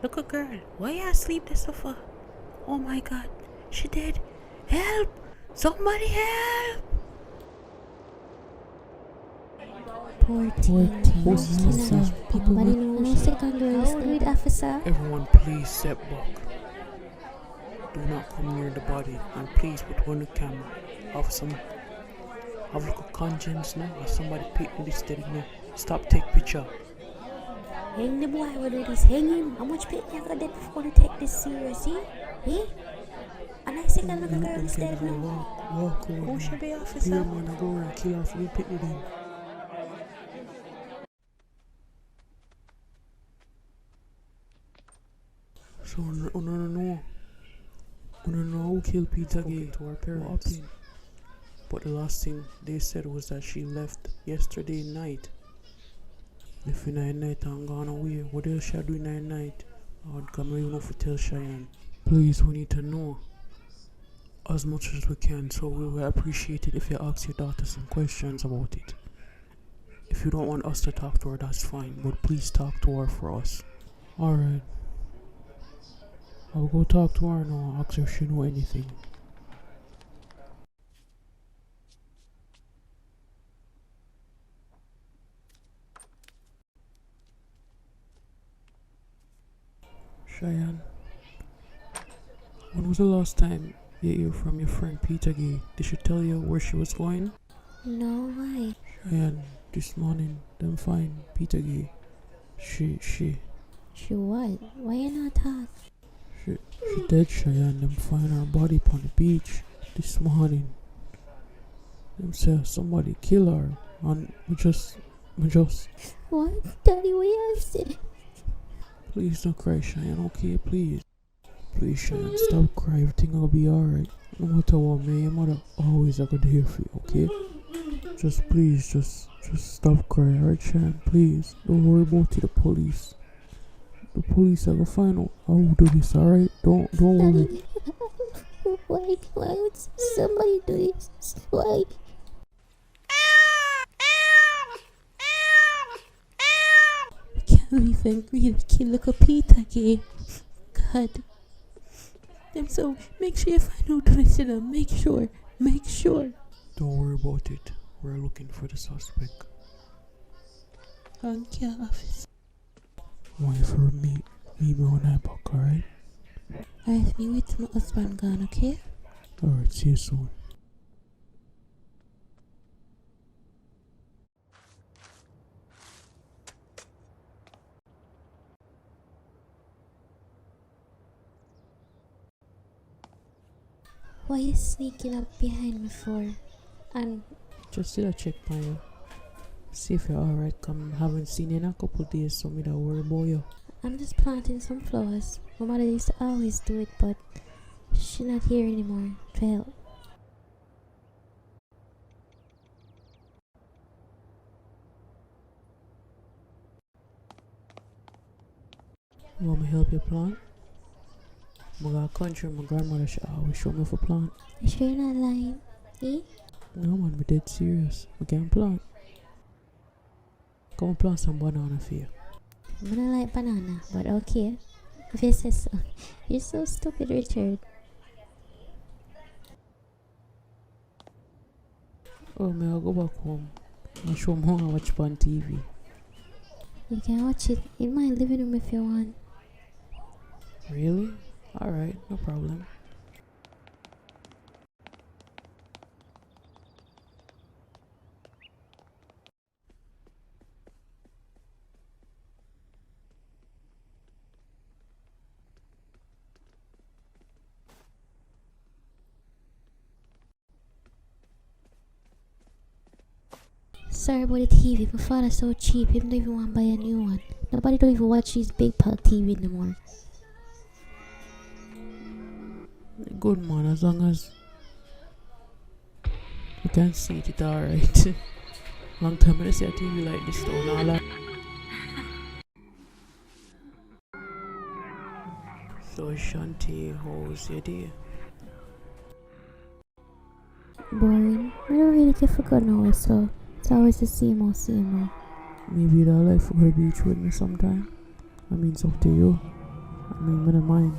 Look a girl. Why you asleep this sofa? Oh my god. She dead. Help! Somebody help! Poor team. People no second girls with officer. Everyone please step back. Do not come near the body and please put on the camera. Have a conscience now or somebody pick this steady now. Stop take picture. Hang the boy, we do this. Hang him. How much people you got there before to take this seriously? Eh? And I say that little girl is dead now. Walk who should be officer? Here man, I go and kill off the picnic then. So, no. Who killed Peter Gay to our parents. But the last thing they said was that she left yesterday night. If in night and gone away, what else should I do in night? I'd come even if we tell Cheyenne. Please, we need to know as much as we can, so we will appreciate it if you ask your daughter some questions about it. If you don't want us to talk to her, that's fine, but please talk to her for us. Alright. I'll go talk to her now and ask her if she know anything. Cheyenne, when was the last time you hear from your friend Peter Gay? Did she tell you where she was going? No, why? Cheyenne, this morning, them find Peter Gay. She what? Why you not talk? She dead, Cheyenne. Them find her body on the beach this morning. Them say somebody kill her, and we just. What? Daddy, what you say? Please don't cry, Cheyenne. Okay, please. Please, Cheyenne, stop crying. Everything will be alright. No matter what, man, your mother always a good here for you. Okay? Just please, just stop crying, alright, Cheyenne? Please, don't worry about it. The police. The police are gonna find out how we do this, alright? Don't worry. Why would somebody do this? Why? Can't even really kill like a Peter Gay. God. And so make sure you find out this and make sure. Don't worry about it. We're looking for the suspect. Thank you, officer. Wait for me on that book, alright? Alright, me wait till my husband gone, okay? Alright, see you soon. Why are you sneaking up behind me for? And just did a check on you. See if you're alright. Haven't seen you in a couple of days, so me don't worry about you. I'm just planting some flowers. My mother used to always do it, but she's not here anymore. Well, You want me to help you plant? My country, my grandmother, she always show me for plant. you sure you're not lying? Eh? No man, we dead serious. We can plant. Come plant some banana for you. I don't like banana, but okay. If you say so. You're so stupid, Richard. Oh, may I go back home? I'll show them how I watch on TV. You can watch it in my living room if you want. Really? Alright, no problem. Sorry about the TV. My father's so cheap, he don't even want to buy a new one. Nobody don't even watch his big pal TV anymore. Good man, as long as you can see it, alright. Long time I didn't see a TV like this though, now like. So Shanti, how's your day? Boring. I don't really care for God now, so it's always the same old. Maybe you'd like to go to the beach with me sometime. I mean, it's up to you. I mean, I don't mind.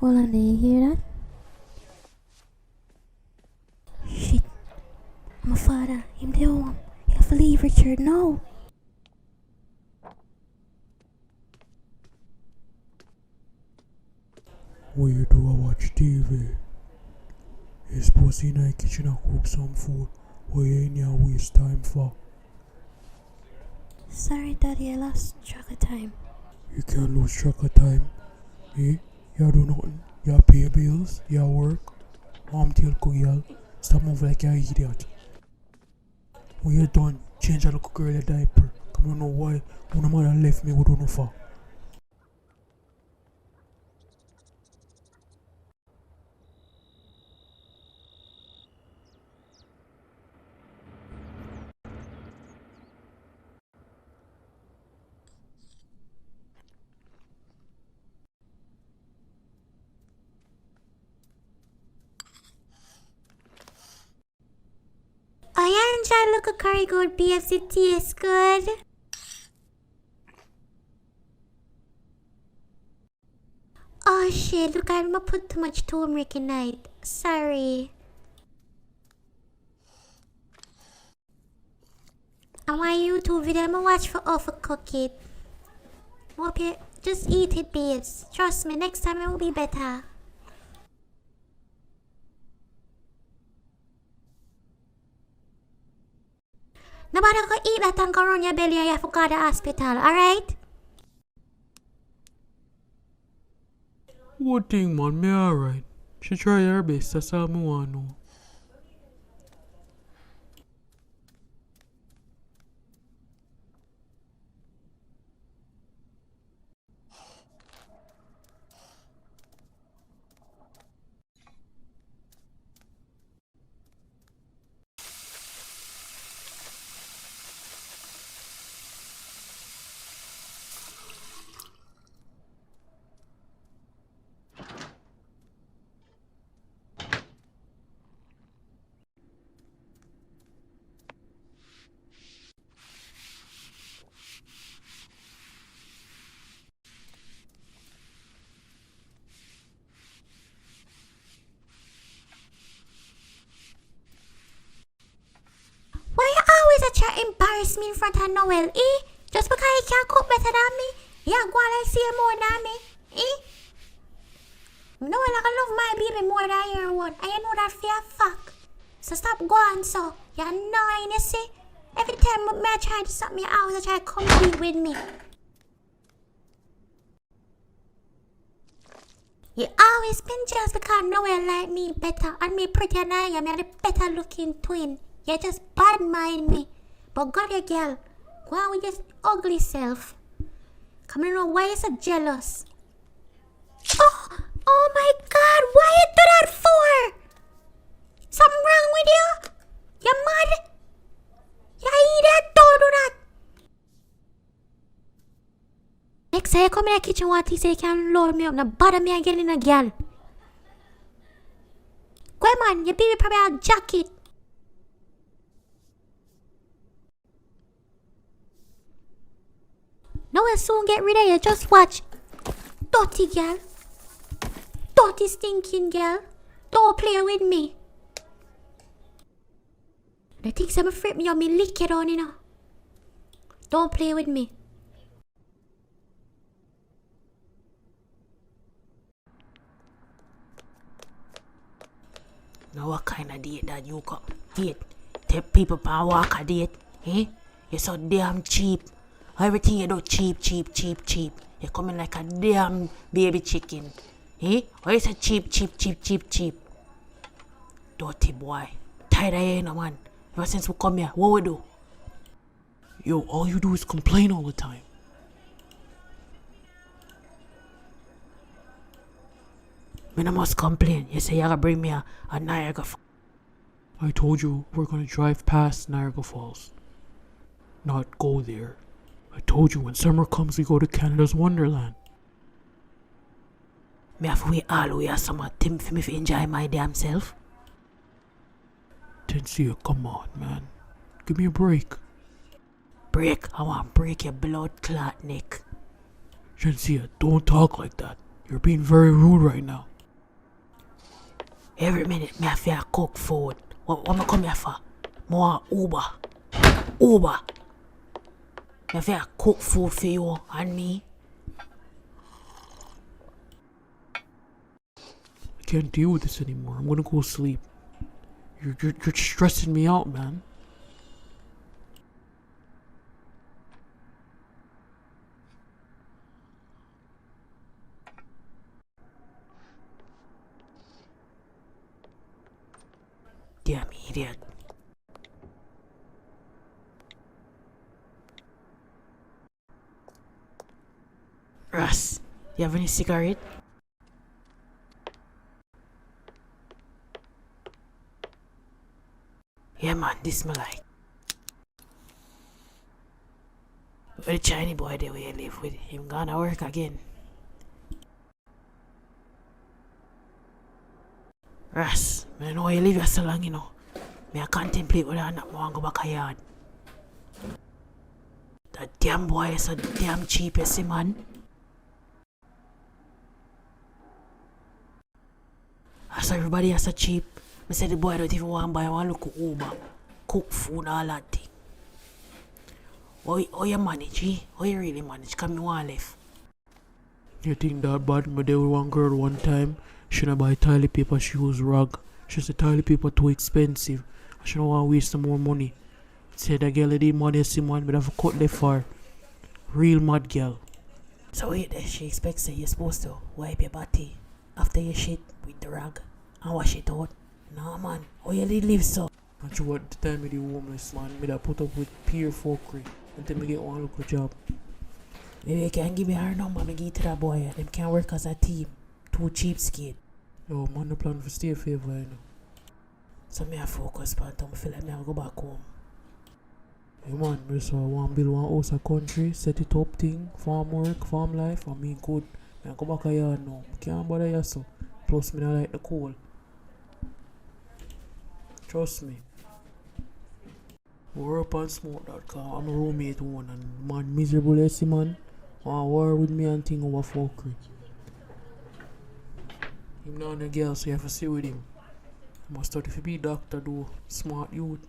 Hold on, do you hear that? Shit. My father, him the home. You have to leave, Richard, now. What you do? I watch TV. You're supposed to be in the kitchen and cook some food. What you in here waste time for? Sorry, Daddy, I lost track of time. You can't lose track of time. Eh? You do nothing. You pay bills. You work. Mom tell cook y'all. Stop moving like you're an idiot. When you're done, change a little girl a diaper. I don't know why. When mother left me, we don't know for. I enjoy look at curry good, BFC tastes good. Oh shit, look, I'm gonna put too much turmeric in it. Sorry. I want YouTube video, I'm gonna watch for overcook it. Okay, just eat it, babes. Trust me, next time it will be better. Nobody go eat that and go run your belly and you have to go to the hospital, alright? What thing, man? Me alright. She try her best, that's all me want to know. Why you always try to embarrass me in front of Noel, eh? Just because you can't cook better than me? You go on and see more than me, eh? Noel, I love my baby more than your one. And you know that for a fact. So stop going so. You're annoying, you see? Every time I try to stop me out, you try to compete with me. You always been jealous because Noel like me better and me prettier than you. I'm the better looking twin. You just bad mind me. But God, you girl, go on with your ugly self. Come on, know why you so jealous. Oh my God, why you do that for? Something wrong with you? You mad? You idiot, don't do that. Next time you come in the kitchen, what you say you can load me up, now bother me again in a girl. Go on, man, your baby probably have a jacket. Now we'll soon get rid of you, just watch. Dirty girl. Dirty stinking girl. Don't play with me. The things I'm afraid me, me lick it on, you know. Don't play with me. Now what kind of date that you got? Date? Take people pa walk a date? Eh? You're so damn cheap. Everything you do cheap. You're coming like a damn baby chicken. Eh? Why you say cheap? Dirty boy. Tired of you, no man. Ever since we come here, what we do? Yo, all you do is complain all the time. Me no must complain. You say you're gonna bring me a Niagara Falls. I told you we're gonna drive past Niagara Falls. Not go there. I told you when summer comes we go to Canada's Wonderland. Me have to wait all the way a summer time for me to enjoy my damn self. Tensia, come on, man. Give me a break. I want break your blood clot neck. Shensia, don't talk like that. You're being very rude right now. Every minute me have to cook food. What me come here for? More Uber. Me have to cook food for you and me. I can't deal with this anymore. I'm gonna go sleep. You're stressing me out, man. Damn idiot. Russ, you have any cigarette? Yeah man, this me like. Where the Chinese boy there where you live with him gonna work again. Russ, I know you live here so long, you know. Me I contemplate whether or not I want to go back a yard. That damn boy is so damn cheap, you see, man. I saw everybody is so cheap. I said the boy don't even want to buy one look Uber, cook food, all that thing. How you manage, eh? How you really manage? Come me want left. You think that bad? Me there with one girl one time. She not buy toilet paper, she use rag. She said toilet paper too expensive. She don't want to waste some more money. Said that girl the money see man, but have a cut left for her. Real mad girl. So wait there, she expects that you're supposed to wipe your body after you shit with the rag and wash it out. Nah man, how you live so? And you what the time with the homeless man, me that put up with peer fuckery until me get one local job. Maybe you can give me her number, me give it to that boy. Them can work as a team. Too cheapskate. Yo, man, the plan for stay favor, you know. So me a focus on to me feel like me have to go back home. Hey man, me so I want to build one house a country, set it up thing, farm work, farm life, and me good. I go back a yard now. Can't bother you so. Plus me not like the cold. Trust me. We're up on smoke.com. I'm a roommate one and man miserable as man. Want war with me and thing over fuckery. Him not a girl, so you have to stay with him. Must study to be doctor though. Smart youth.